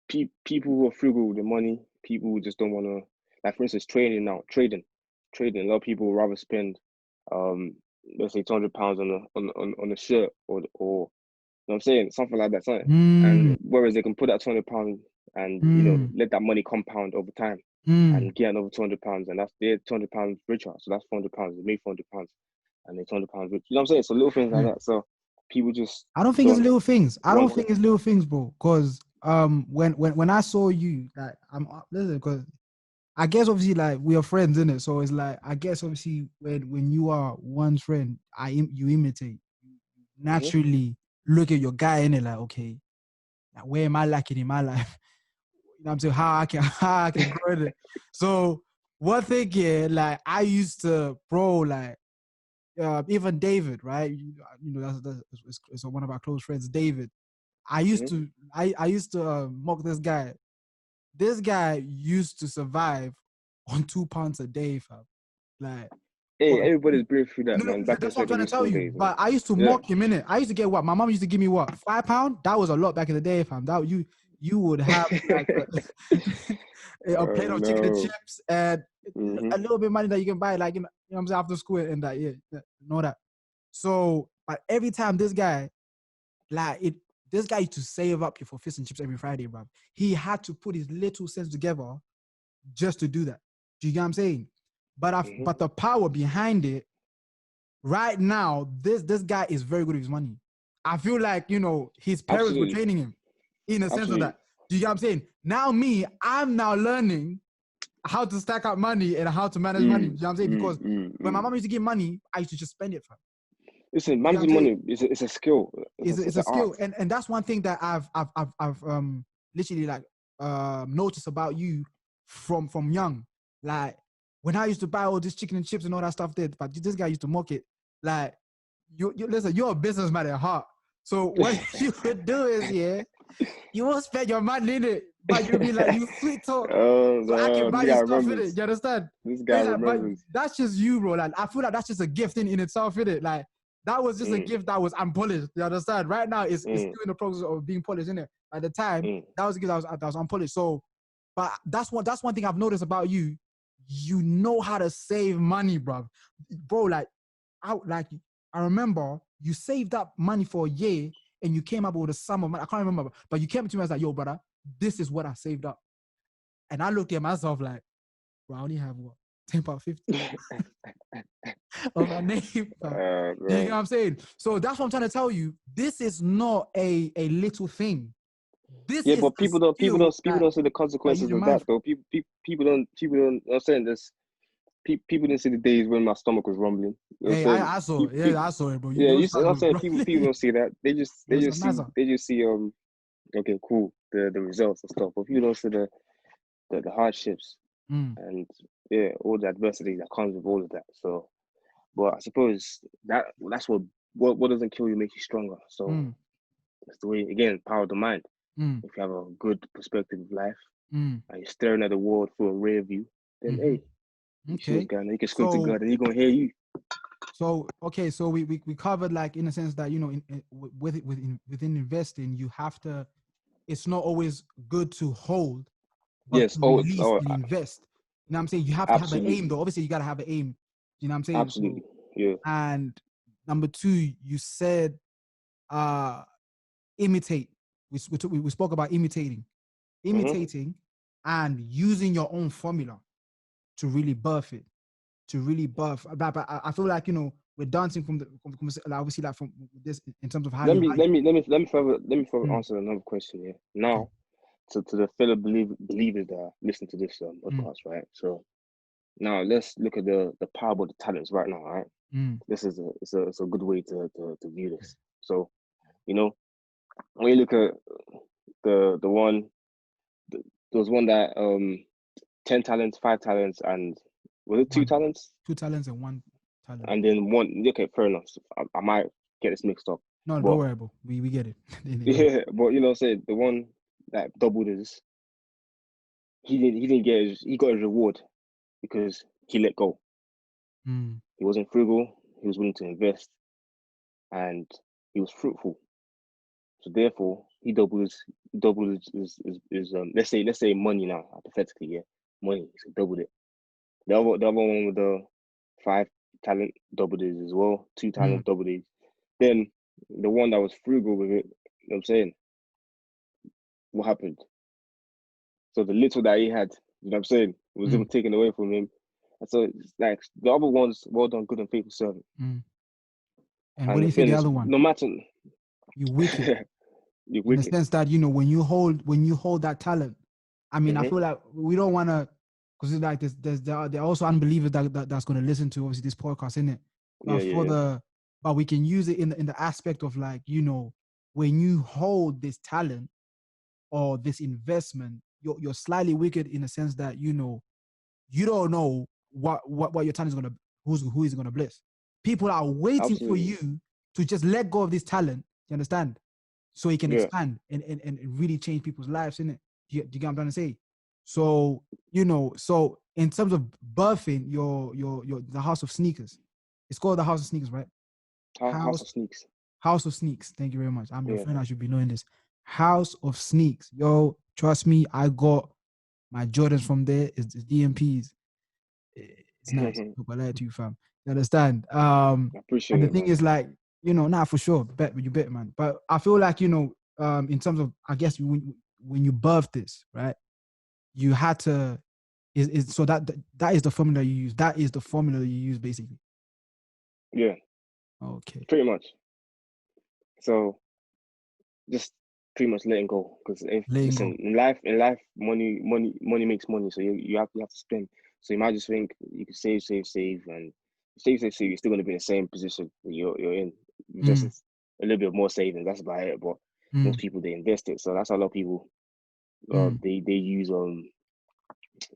people who are frugal with their money, people who just don't want to, like, for instance, trading. A lot of people would rather spend, let's say, £200 on a shirt or you know what I'm saying, something like that, and whereas they can put that £200 and let that money compound over time and get another £200, and that's their £200 richer. So that's £400. They make £400 and they're £200 rich. You know what I'm saying? So little things like that. So people just I don't think it's little things. I don't think it's little things, bro. Because when I saw you, like, listen, because I guess obviously, like, we are friends, innit? So it's like, I guess obviously when you are one's friend, you imitate. Naturally look at your guy, innit? Like, okay, like, where am I lacking in my life? You know what I'm saying? How I can grow it. So one thing, like, I used to, bro, like, even David, right? That's one of our close friends, David. I used to mock this guy. This guy used to survive on £2 a day, fam. Like, hey, everybody's brave through that, man. That's what I'm trying to tell you. But I used to mock him, innit? I used to get what? My mom used to give me what? £5? That was a lot back in the day, fam. That you would have like a plate of chicken and chips and a little bit of money that you can buy, like, you know what I'm saying, after school and that, know that. So, but every time this guy used to save up for fish and chips every Friday, bro. He had to put his little cents together just to do that. Do you get what I'm saying? But the power behind it, right now, this guy is very good with his money. I feel like, his parents were training him in a sense of that. Do you get what I'm saying? Now I'm now learning how to stack up money and how to manage money. Do you know what I'm saying? Because when my mom used to give money, I used to just spend it, fam. Listen, managing money is a skill. It's a skill, and that's one thing that I've literally, like, noticed about you from young. Like, when I used to buy all this chicken and chips and all that stuff there, but this guy used to mock it. Like, you listen, you're a businessman at heart. So what you would do is, you won't spend your money in it, but you'll be like, you sweet talk. So I can buy you stuff in it. You understand? This guy remembers. But that's just you, bro. Like, I feel like that's just a gift in itself, in it. Like, That was just a gift that was unpolished. You understand? Right now, it's still in the process of being polished, isn't it? At the time, that was a gift that was unpolished. So, but that's one thing I've noticed about you. You know how to save money, bro. Like I remember you saved up money for a year and you came up with a sum of money. I can't remember, but you came to me and was like, yo, brother, this is what I saved up. And I looked at myself like, bro, I only have what? £10.50 of my name. You know what I'm saying? So that's what I'm trying to tell you. This is not a little thing. This is but people don't see the consequences of that though. People don't. I'm saying this. People didn't see the days when my stomach was rumbling. Hey, I saw it. Yeah, I saw it, bro. I'm saying people don't see that. They just see okay, cool, the results and stuff. But people don't see the hardships and all the adversity that comes with all of that. So, but I suppose that's what doesn't kill you makes you stronger. So that's the way, again, power of the mind. If you have a good perspective of life and you're staring at the world through a rear view, then hey, okay, you can squint to God and He's gonna hear you. So okay, so we covered, like, in a sense that, you know, within investing, you have to. It's not always good to hold, but to release and invest. You know what I'm saying? You have to have an aim, though. Obviously, you got to have an aim. You know what I'm saying? Absolutely. Yeah. And number two, you said imitate. We spoke about imitating and using your own formula to really birth it, But I feel like, you know, we're dancing from obviously, like, from this in terms of how let me further answer another question here now. To the fellow believers that listen to this podcast, right? So now let's look at the parable of the talents right now, right? This is a good way to view this. So, you know, when you look at the one, there was one that 10 talents, 5 talents, and was it 2 talents? 2 talents and 1 talent. And then 1. Okay, fair enough. So I might get this mixed up. No, don't worry, bro. We get it. Yeah, but you know, say the one that doubled his, he got his reward because he let go. He wasn't frugal. He was willing to invest, and he was fruitful. So therefore, he doubled his let's say money now, hypothetically, yeah, money. So doubled it. The other one with the 5 talent doubled it as well. 2 talent doubled it. Then the one that was frugal with it, you know what I'm saying? What happened? So the little that he had, you know what I'm saying, was even taken away from him. And so it's like the other one's well done, good and faithful servant. And what do you think the other one? No matter, you wicked. You're wicked. In the sense that, you know, when you hold that talent, I mean, I feel like we don't want to, because it's like there are also unbelievers that's going to listen to, obviously, this podcast, isn't it? But but we can use it in the aspect of, like, you know, when you hold this talent or this investment, you're slightly wicked in the sense that, you know, you don't know what your talent is gonna, who is gonna bless. People are waiting for you to just let go of this talent. You understand? So it can expand and really change people's lives, innit? Do you get what I'm trying to say? So, you know, so in terms of birthing your the house of sneakers, it's called the house of sneakers, right? House of Sneaks. House of Sneaks. Thank you very much. I'm your friend. I should be knowing this. House of Sneaks. Yo, trust me, I got my Jordans from there. It's DMPs. It's nice. I lie to you, fam. You understand? I appreciate and the it, thing man. is, like, you know, nah, for sure. You bet, man. But I feel like, you know, in terms of, I guess, when you birthed this, right, you had to, so that is the formula you use. That is the formula you use, basically. Yeah. Okay. Pretty much. So just pretty much letting go, because in life, money makes money. So you have to spend. So you might just think you can save, and save. You're still going to be in the same position that you're in. Just a little bit more savings. That's about it. But most people, they invest it. So that's how a lot of people they use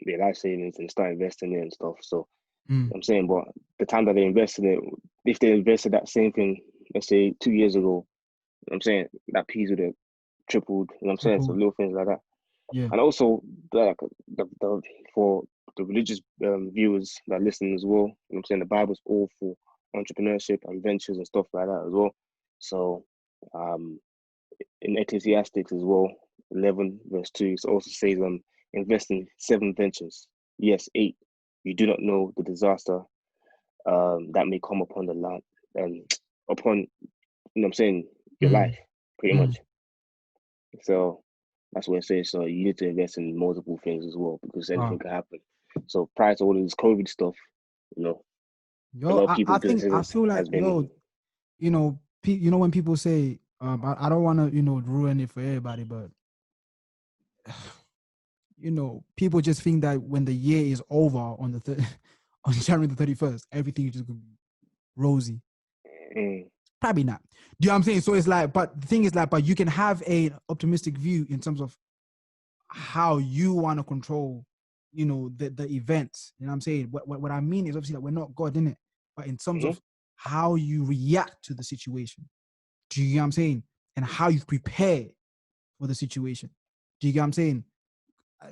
their life savings and start investing it and stuff. So I'm saying, but the time that they invest in it, if they invested that same thing, let's say 2 years ago, I'm saying that piece would have tripled. You know what I'm saying? So little things like that. Yeah. And also the for the religious viewers that listen as well, you know what I'm saying, the Bible's all for entrepreneurship and ventures and stuff like that as well. So in Ecclesiastics as well, 11 verse 2, it also says invest in 7 ventures. Yes, 8. You do not know the disaster that may come upon the land and upon, you know what I'm saying, your life, pretty much. So that's what it says. So you need to invest in multiple things as well, because anything can happen. So prior to all of this COVID stuff, you know, a lot of people's businesses I feel like, has been, you know, when people say, I don't want to, ruin it for everybody, but people just think that when the year is over on the on January the 31st, everything is just gonna be rosy. Probably not. Do you know what I'm saying? So it's like, but the thing is like, but you can have a optimistic view in terms of how you want to control, the events. You know what I'm saying? What I mean is obviously that we're not God in it, but in terms of how you react to the situation. Do you get what I'm saying? And how you prepare for the situation. Do you get what I'm saying?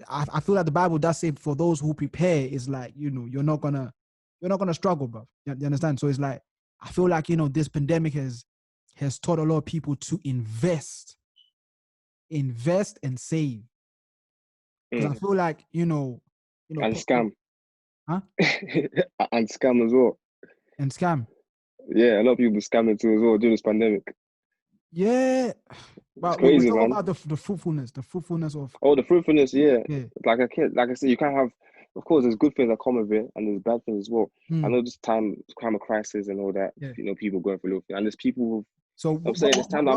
I feel like the Bible does say for those who prepare is like, you're not gonna struggle, bro. You understand? So it's like, I feel like, this pandemic has taught a lot of people to invest and save. Because I feel like, and scam. Huh? And scam as well. And scam. Yeah, a lot of people scamming too as well during this pandemic. Yeah. But crazy, we're talking man. about the fruitfulness of. Oh, the fruitfulness, yeah. Like I said, you can't have. Of course, there's good things that come with it, and there's bad things as well. I know this time of crisis and all that. People going through it, and there's people who. So I'm saying there's times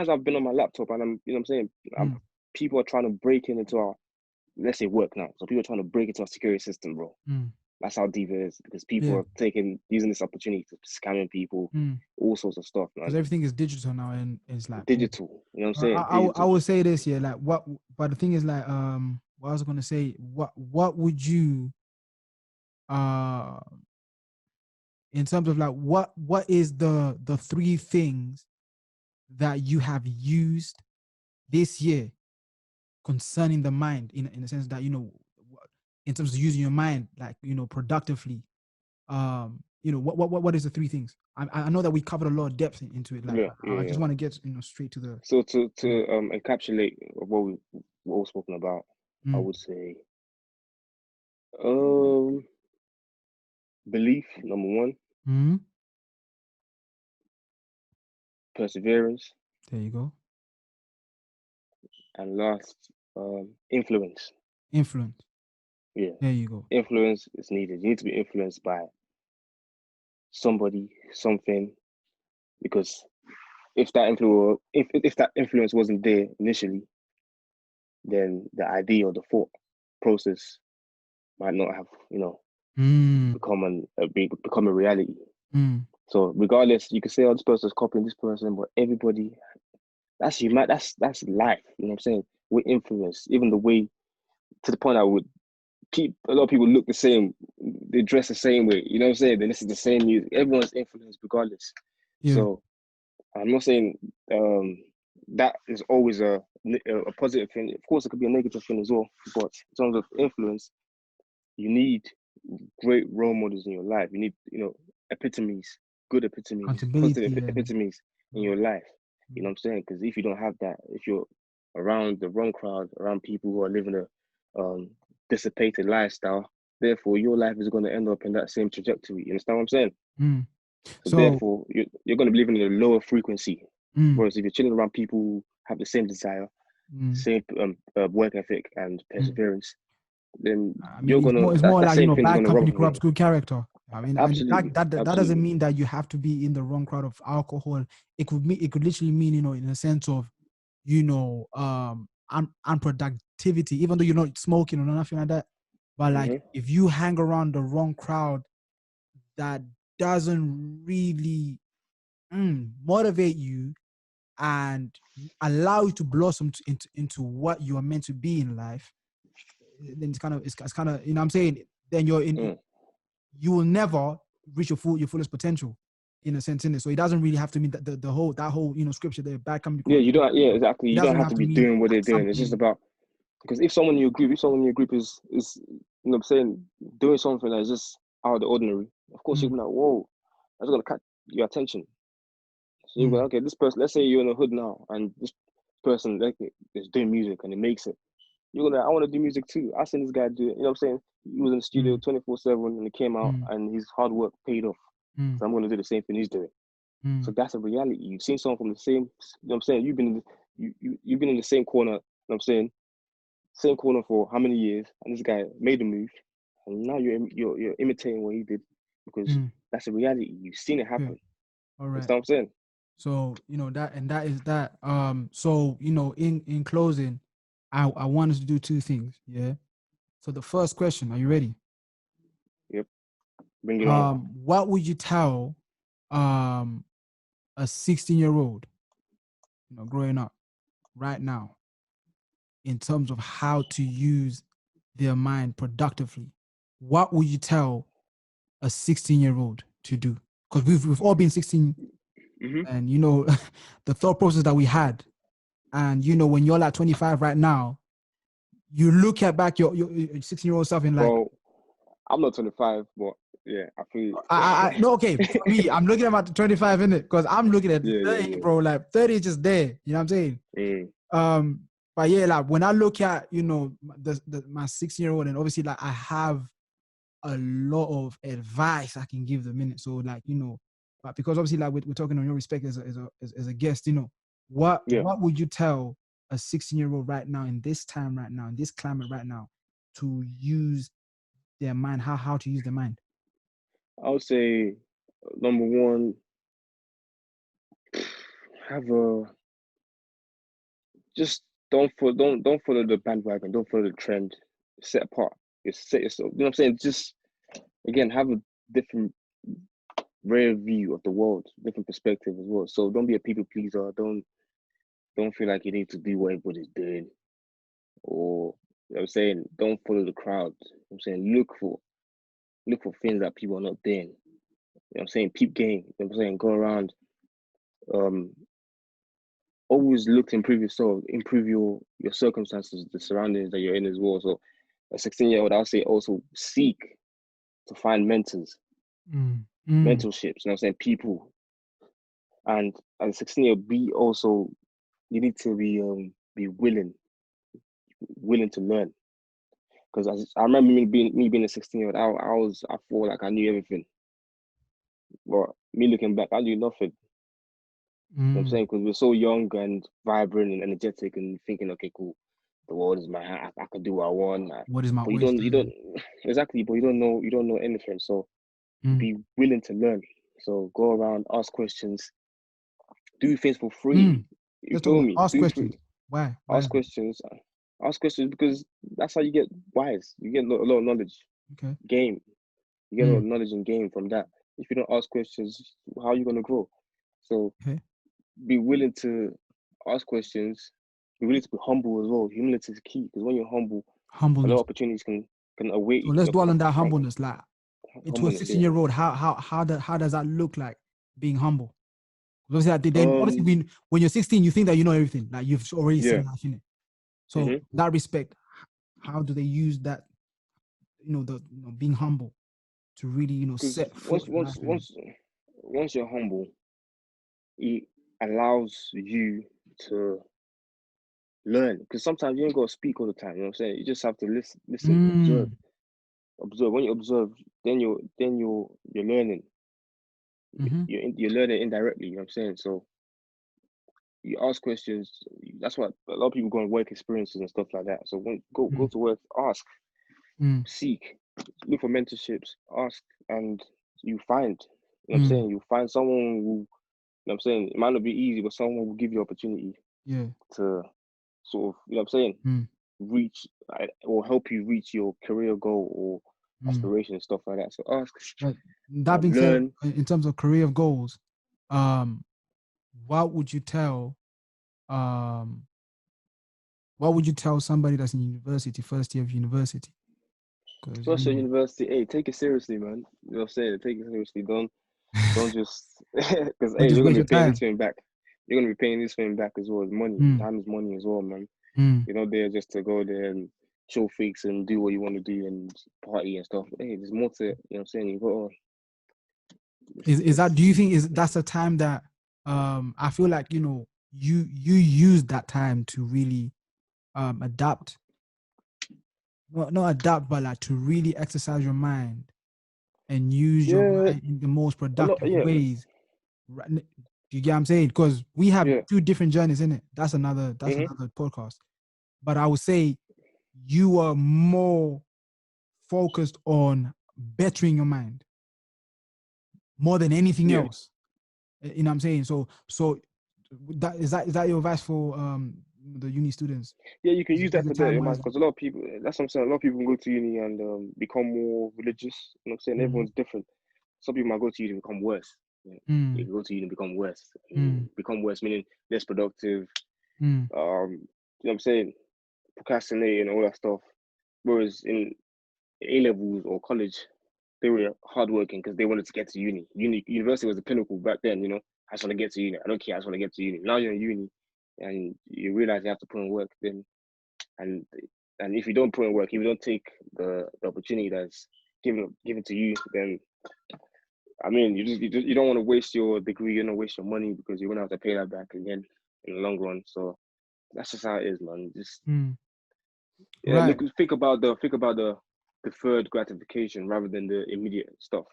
I've been on my laptop and I'm, what I'm saying, people are trying to break into our, let's say, work now. So people are trying to break into our security system, bro. That's how deep it is, because people are using this opportunity to scamming people, all sorts of stuff. Because everything is digital now, and it's like digital. You know what I'm saying? I would say this, like but the thing is like, what I was gonna say, what would you, in terms of like, what is the 3 things that you have used this year concerning the mind, in the sense that, in terms of using your mind, like, productively, what is the 3 things? I know that we covered a lot of depth into it, like, I just want to get straight to the. So to encapsulate what we've all spoken about, I would say belief, number 1. Perseverance. There you go. And last, influence. Yeah. There you go. Influence is needed. You need to be influenced by somebody, something, because if that influence wasn't there initially, then the idea or the thought process might not have, become a reality. So regardless, you can say, oh, this person's copying this person, but everybody, that's life. You know what I'm saying? We're influenced, even the way, to the point I would keep, a lot of people look the same, they dress the same way, you know what I'm saying? They listen to the same music. Everyone's influenced regardless. So I'm not saying that is always a positive thing. Of course, it could be a negative thing as well. But in terms of influence, you need great role models in your life. You need, epitomes, good epitomes, positive epitomes in your life. You know what I'm saying? Because if you don't have that, if you're around the wrong crowd, around people who are living a dissipated lifestyle, therefore your life is going to end up in that same trajectory. You understand what I'm saying? So therefore, you're going to be living in a lower frequency. Whereas if you're chilling around people who have the same desire, same work ethic and perseverance, then you're gonna. It's more like, bad company corrupts good character. I mean, absolutely, that doesn't mean that you have to be in the wrong crowd of alcohol. It could literally mean, in a sense of, unproductivity, even though you're not smoking or nothing like that. But like, if you hang around the wrong crowd that doesn't really motivate you and allow you to blossom into what you are meant to be in life, then it's kind of, you know what I'm saying, then you're in, you will never reach your fullest potential, in a sense, in it. So it doesn't really have to mean that the whole scripture, the bad company. You don't. Yeah, exactly. You don't have to be doing what they're doing. It's just about, because if someone in your group is, you know what I'm saying, doing something that's just out of the ordinary, Of course, you'll be like, whoa, that's gonna catch your attention. So you go, okay, this person, let's say you're in a hood now, and this person like is doing music and he makes it. You're gonna, I want to do music too. I seen this guy do it. You know what I'm saying? He was in the studio 24/7, and he came out, and his hard work paid off. So I'm gonna do the same thing he's doing. So that's a reality. You've seen someone from the same. You know what I'm saying? You've been in you've been in the same corner. You know what I'm saying? Same corner for how many years? And this guy made a move, and now you're imitating what he did because that's a reality. You've seen it happen. All You right. know what I'm saying? So, that, and that is that. So, in closing, I wanted to do two things. Yeah. So the first question, are you ready? Yep. Bring it on. What would you tell a 16-year-old, growing up right now, in terms of how to use their mind productively? What would you tell a 16-year-old to do? Because we've all been 16, and the thought process that we had, and when you're like 25 right now, you look at back your 16-year-old self and like, Bro, I'm not 25, but yeah, I feel. no, okay. For me, I'm looking at my 25 in it because I'm looking at 30, bro. Like 30 is just there. You know what I'm saying? But yeah, like when I look at my 16-year-old, and obviously like I have a lot of advice I can give them in it. So like but because obviously like we're talking on your respect as a guest, what would you tell a 16-year-old right now, in this time right now, in this climate right now, to use their mind? How to use their mind? I would say number one, have a just don't follow the bandwagon, don't follow the trend. Set apart. Set yourself. You know what I'm saying? Just again, have a different rare view of the world, different perspective as well. So don't be a people pleaser. Don't feel like you need to do what everybody's doing, or I'm saying don't follow the crowd. I'm saying look for things that people are not doing. I'm saying peep game. I'm saying go around. Um, always look to improve yourself, improve your circumstances, the surroundings that you're in as well. So a 16-year-old, I'll say also seek to find mentors, mentorships. You know what I'm saying? People. And as a 16-year-old, you need to be willing to learn. Because I remember me being a 16-year-old, I felt like I knew everything. But me looking back, I knew nothing. You know what I'm saying? Because we're so young and vibrant and energetic and thinking, okay, cool, the world is my hand. I can do what I want. What is my But wisdom? you don't exactly. But you don't know anything. So be willing to learn. So go around, ask questions, do things for free. You Let's talk feel about me? ask questions. Why? Ask questions. Ask questions because that's how you get wise. You get a lot of knowledge. Okay. Game. You get a lot of knowledge and game from that. If you don't ask questions, how are you gonna grow? So be willing to ask questions. Be willing to be humble as well. Humility is key because when you're humble, a lot of opportunities can await So let's your dwell path. on that humbleness. Like to a Humbleness, yeah. 16-year-old, how does that look like, being humble? Obviously, then obviously when you're 16, you think that you know everything. Like you've already seen life in it. So that respect, how do they use that? Being humble to really set foot in life. Once you're humble, it allows you to learn because sometimes you ain't got to speak all the time. You know what I'm saying? You just have to listen, observe. When you observe, then you're learning. You're learning indirectly. You know what I'm saying? So you ask questions. That's what a lot of people go on work experiences and stuff like that. So when go to work, ask, seek, look for mentorships, ask, and you find. You know what I'm saying? You find someone who. You know what I'm saying? It might not be easy, but someone will give you opportunity to sort of, you know what I'm saying, reach or help you reach your career goal or aspiration and stuff like that. So ask, that being learn. said, in terms of career goals, what would you tell somebody that's in university, first year of university? First year university, hey, take it seriously, man. You know what I'm saying? Take it seriously. Don't just because hey, you're gonna be paying this thing back. You're gonna be paying this thing back as well as money. Time is money as well, man. You're not there just to go there and show freaks and do what you want to do and party and stuff. Hey, there's more to it. You know what I'm saying? You got to Is that, do you think that's a time that I feel like, you know, you use that time to really adapt, well, not adapt, but like to really exercise your mind and use your Yeah, mind in the most a lot. productive Yeah, ways. Right? You get what I'm saying? Because we have yeah. two different journeys in it. That's another Hmm. podcast. But I would say you are more focused on bettering your mind more than anything Yeah, else. You know what I'm saying? So that your advice for the uni students? yeah. You can use Use that the for better time your mind wisely. because a lot of people. That's what I'm saying. A lot of people can go to uni and become more religious. You know what I'm saying? Mm, Everyone's different. Some people might go to uni and become worse. Yeah. You mm, can go to uni and become worse. mm, Become worse meaning less productive. mm, You know what I'm saying? Procrastinating and all that stuff. Whereas in A levels or college, they were hardworking because they wanted to get to uni. University was the pinnacle back then. You know, I just want to get to uni. I don't care. I just want to get to uni. Now you're in uni, and you realize you have to put in work. Then, and and if you don't put in work, if you don't take the opportunity that's given to you, then I mean, you don't want to waste your degree. You don't waste your money because you're gonna have to pay that back again in the long run. So that's just how it is, man. Just mm. yeah, Right. look, think about the deferred gratification rather than the immediate stuff,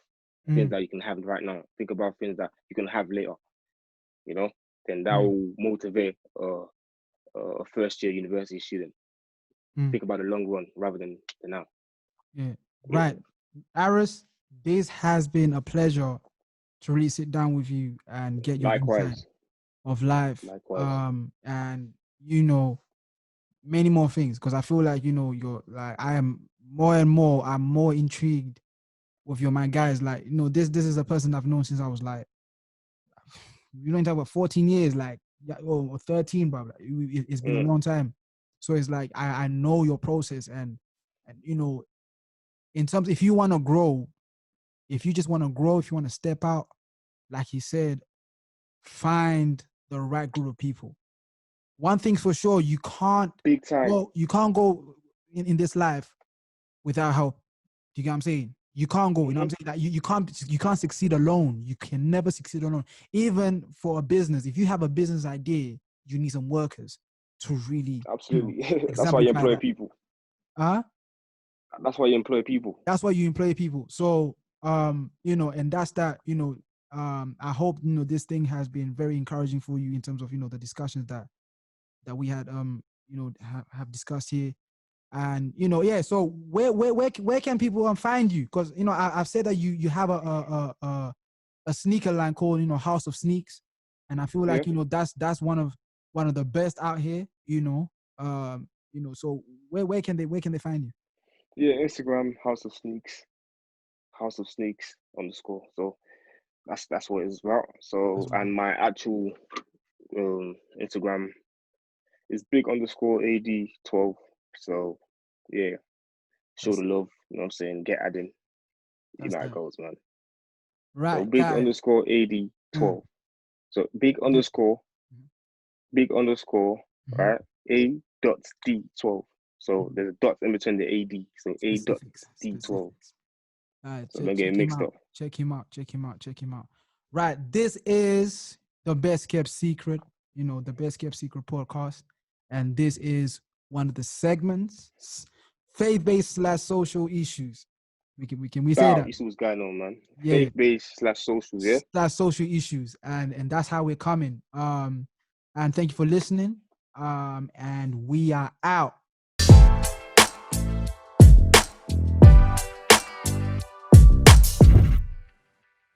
things Mm, that you can have right now. Think about things that you can have later. You know, then that mm, will motivate a first year university student. mm. Think about the long run rather than the now. Yeah. Yeah, Right. Aris, this has been a pleasure to really sit down with you and get your insight likewise, of life. likewise. And you know, many more things, because I feel like, you know, you're like, I am more and more, I'm more intrigued with your mind, guys. Like, you know, this is a person I've known since I was like, you don't talk about 14 years, like, yeah, or 13, bro. Like, it's been a Mm, long time. So it's like I know your process, and you know, in terms, if you want to grow, if you just want to grow, if you want to step out, like he said, find the right group of people. One thing's for sure, big time. you can't go in this life without help. Do you get what I'm saying? You can't go, you know what I'm Hmm. saying? Like you can't succeed alone. You can never succeed alone. Even for a business, if you have a business idea, you need some workers to really, you know, Absolutely. That's why you exemplify employ that. people. Uh That's why you employ people. that's why you employ people. So you know, and that's that, you know, I hope, you know, this thing has been very encouraging for you in terms of, you know, the discussions that we had you know, have discussed here. And you know, yeah, so where can people find you? Because you know, I've said that you have a sneaker line called, you know, House of Sneaks, and I feel Yeah, like, you know, that's one of the best out here, you know, so where can they find you? yeah. Instagram House of Sneaks underscore. So that's what it's about. So That's what it and is. my actual Instagram is big underscore AD12. So yeah, show That's the love, you know what I'm saying? Get adding. You that's know how it that. goes, man. So Right, big guys. underscore Uh, AD12. So big, mhm, big underscore, mhm. right? A dot D12. So there's a dot in between the AD. So A dot D12. Specifics. So don't get Check it him mixed out. up. Check him out. Right. This is the best kept secret, you know, the best kept secret podcast. And this is one of the segments, faith-based slash social issues. We say Wow, that? you see what's going on, man. Yeah. Faith based slash socials, yeah? Slash social issues. And that's how we're coming. And thank you for listening. And we are out.